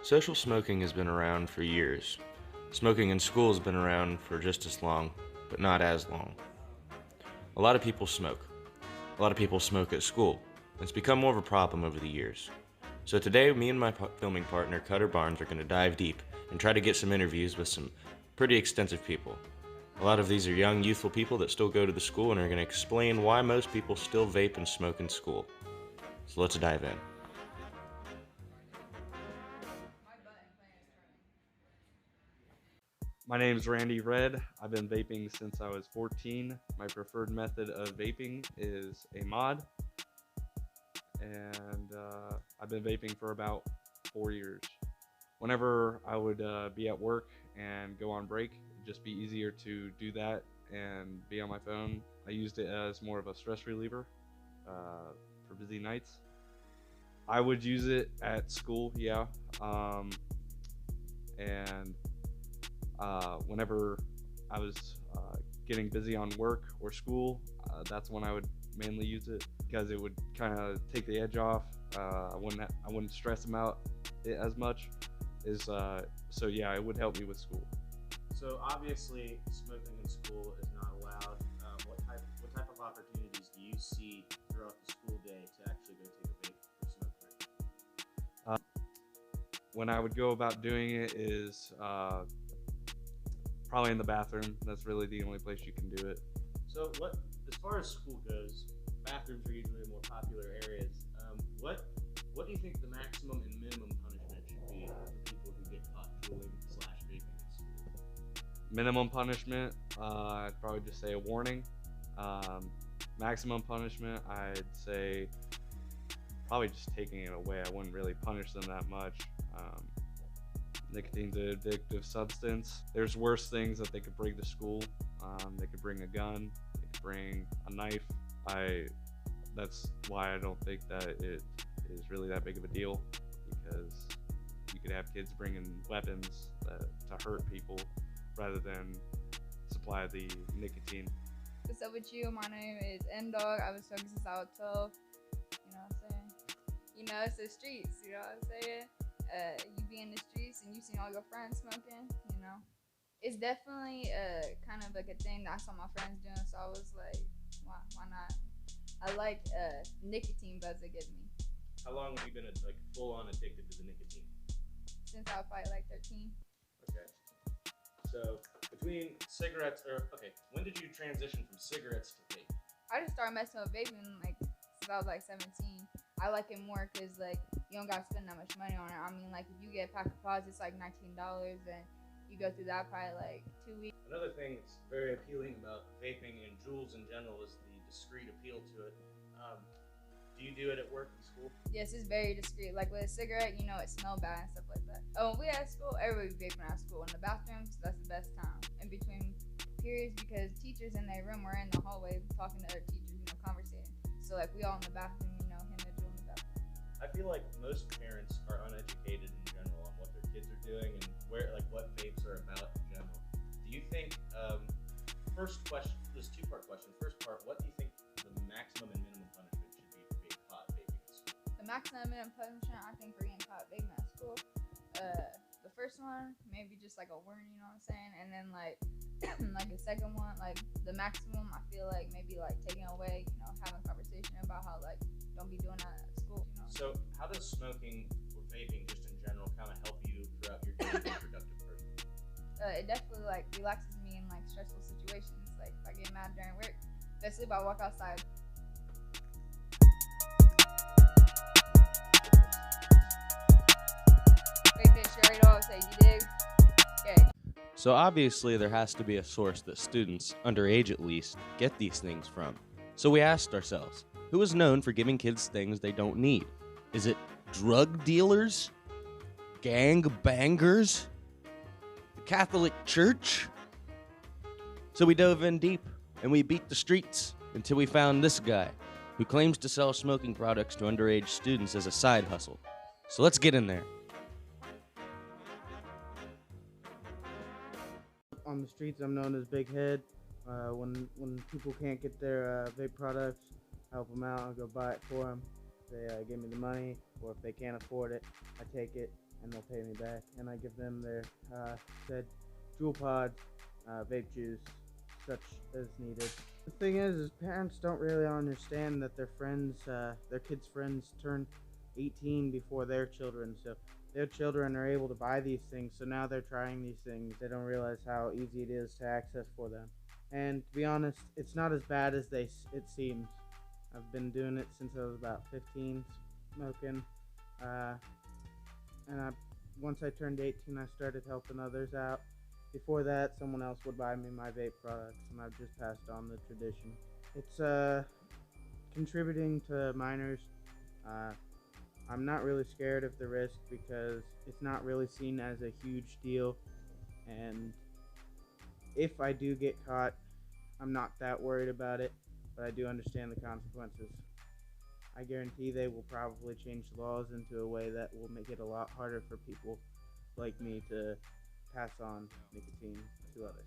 Social smoking has been around for years. Smoking in school has been around for just as long, but not as long. A lot of people smoke. A lot of people smoke at school. It's become more of a problem over the years. So today, me and my filming partner, BenderBarnes, are going to dive deep and try to get some interviews with some pretty extensive people. A lot of these are young, youthful people that still go to the school and are going to explain why most people still vape and smoke in school. So let's dive in. My name is Randy Red. I've been vaping since I was 14. My preferred method of vaping is a mod, and I've been vaping for about 4 years. Whenever I would be at work and go on break, it'd just be easier to do that and be on my phone. I used it as more of a stress reliever for busy nights. I would use it at school, yeah, and whenever I was getting busy on work or school, that's when I would mainly use it because it would kind of take the edge off. I wouldn't stress them out it as much. So yeah, it would help me with school. So obviously, smoking in school is not allowed. What type of opportunities do you see throughout the school day to actually go take a vape or smoke break? When I would go about doing it is probably in the bathroom. That's really the only place you can do it. So as far as school goes, bathrooms are usually the more popular areas. What do you think the maximum and minimum punishment should be for people who get caught juuling / vaping in school? Minimum punishment, I'd probably just say a warning. Maximum punishment, I'd say probably just taking it away. I wouldn't really punish them that much. Nicotine's an addictive substance. There's worse things that they could bring to school. They could bring a gun, they could bring a knife. That's why I don't think that it is really that big of a deal, because you could have kids bringing weapons to hurt people rather than supply the nicotine. What's up with you? My name is N-Dog. I've been smoking since I was 12. You know what I'm saying? You know, it's the streets, you know what I'm saying? You be in the streets and you see all your friends smoking, you know. It's definitely kind of like a thing that I saw my friends doing, so I was like, why not? I like nicotine buzz it gives me. How long have you been full-on addicted to the nicotine? Since I was probably like 13. Okay. So between cigarettes, when did you transition from cigarettes to vape? I just started messing with vaping since I was like 17. I like it more because you don't gotta spend that much money on it. I mean, if you get a pack of pods, it's like $19, and you go through that probably 2 weeks. Another thing that's very appealing about vaping and Juuls in general is the discreet appeal to it. Do you do it at work and school? Yes, it's very discreet. Like with a cigarette, it smells bad and stuff like that. Oh, when we at school, everybody vaping at school. In the bathrooms, that's the best time. In between periods, because teachers in their room are in the hallway talking to other teachers, conversating. So we all in the bathroom, him and Jill in the bathroom. I feel like most parents are uneducated in general on what their kids are doing and what vapes are about in general. Do you think, first question, this two-part question. First part, what do you think the maximum and minimum punishment should be for being caught vaping at school? The maximum and minimum punishment, I think, for getting caught vaping at school, the first one, maybe just a warning, you know what I'm saying? And then the second one, the maximum, I feel maybe taking away, having a conversation about how don't be doing that at school, So how does smoking or vaping just in general kind of help you throughout your day to be a productive person? It definitely relaxes me in stressful situations. If I get mad during work, especially if I walk outside. Big bitch, you already know what I'm saying, you dig? Okay. So obviously there has to be a source that students, underage at least, get these things from. So we asked ourselves, who is known for giving kids things they don't need? Is it drug dealers? Gang bangers? The Catholic Church? So we dove in deep and we beat the streets until we found this guy who claims to sell smoking products to underage students as a side hustle. So let's get in there. On the streets, I'm known as Big Head. When people can't get their vape products, I help them out. I go buy it for them. They give me the money, or if they can't afford it, I take it and they'll pay me back. And I give them their said jewel pods, vape juice, such as needed. The thing is parents don't really understand that their kids' friends turn 18 before their children, so their children are able to buy these things, so now they're trying these things. They don't realize how easy it is to access for them. And to be honest, it's not as bad as it seems. I've been doing it since I was about 15, smoking, and once I turned 18, I started helping others out. Before that, someone else would buy me my vape products, and I've just passed on the tradition. It's contributing to minors. I'm not really scared of the risk because it's not really seen as a huge deal, and if I do get caught, I'm not that worried about it, but I do understand the consequences. I guarantee they will probably change the laws into a way that will make it a lot harder for people like me to pass on nicotine to others.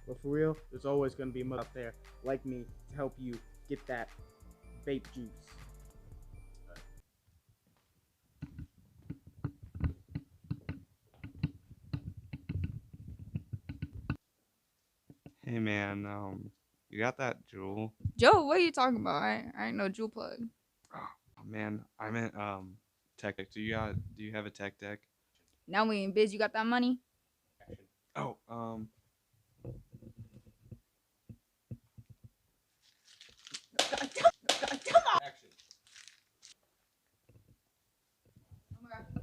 But for real, there's always going to be out there like me to help you get that vape juice. Hey man, you got that jewel? Joe, what are you talking about? I ain't no jewel plug. Oh man, I meant tech deck. Do you have a tech deck? Now we in biz. You got that money? Oh, Action. Oh my God.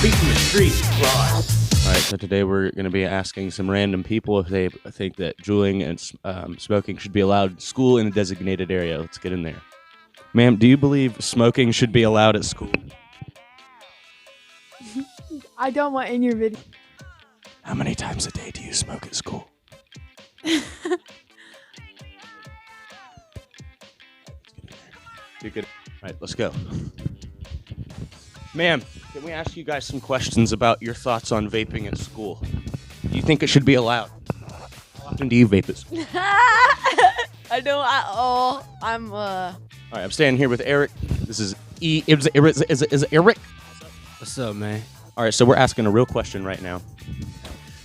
Beat from the streets, boss. All right, so today we're going to be asking some random people if they think that juuling and smoking should be allowed in school in a designated area. Let's get in there. Ma'am, do you believe smoking should be allowed at school? I don't want in your video. How many times a day do you smoke at school? Too good. All right, let's go. Ma'am, can we ask you guys some questions about your thoughts on vaping at school? Do you think it should be allowed? How often do you vape at school? I don't at all. All right, I'm standing here with Eric. This is Is it Eric? What's up, man? All right, so we're asking a real question right now.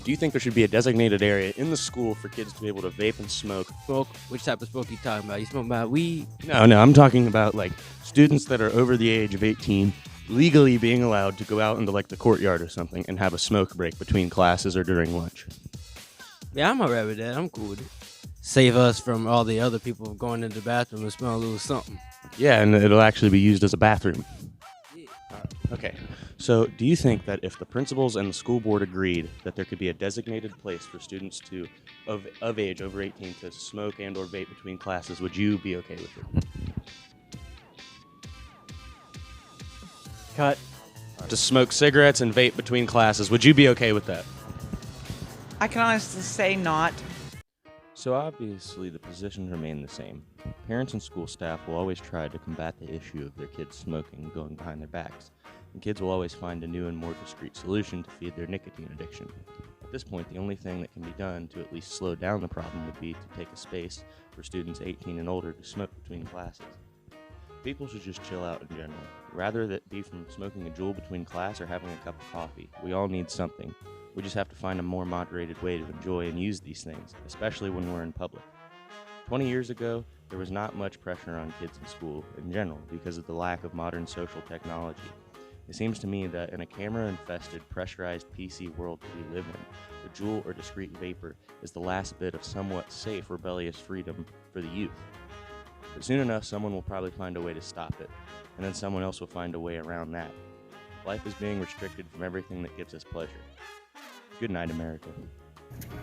Do you think there should be a designated area in the school for kids to be able to vape and smoke? Smoke? Which type of smoke you talking about? You smoke about weed? No, I'm talking about like students that are over the age of 18 legally being allowed to go out into like the courtyard or something and have a smoke break between classes or during lunch. Yeah, I'm alright with that. I'm cool with it. Save us from all the other people going into the bathroom and smell a little something. Yeah, and it'll actually be used as a bathroom. Yeah. Okay, so do you think that if the principals and the school board agreed that there could be a designated place for students of age over 18 to smoke and or vape between classes, would you be okay with it? Cut. To smoke cigarettes and vape between classes, would you be okay with that? I can honestly say not. So obviously the positions remain the same. Parents and school staff will always try to combat the issue of their kids smoking going behind their backs, and kids will always find a new and more discreet solution to feed their nicotine addiction. At this point, the only thing that can be done to at least slow down the problem would be to take a space for students 18 and older to smoke between classes. People should just chill out in general. Rather that be from smoking a joule between class or having a cup of coffee. We all need something. We just have to find a more moderated way to enjoy and use these things, especially when we're in public. 20 years ago, there was not much pressure on kids in school in general because of the lack of modern social technology. It seems to me that in a camera-infested, pressurized PC world that we live in, the joule or discreet vapor is the last bit of somewhat safe, rebellious freedom for the youth. But soon enough, someone will probably find a way to stop it, and then someone else will find a way around that. Life is being restricted from everything that gives us pleasure. Good night, America.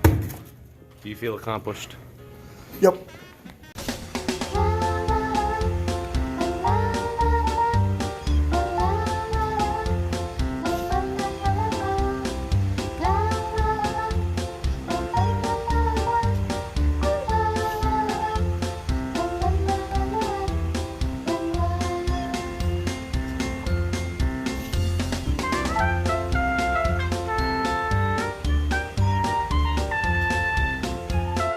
Do you feel accomplished? Yep.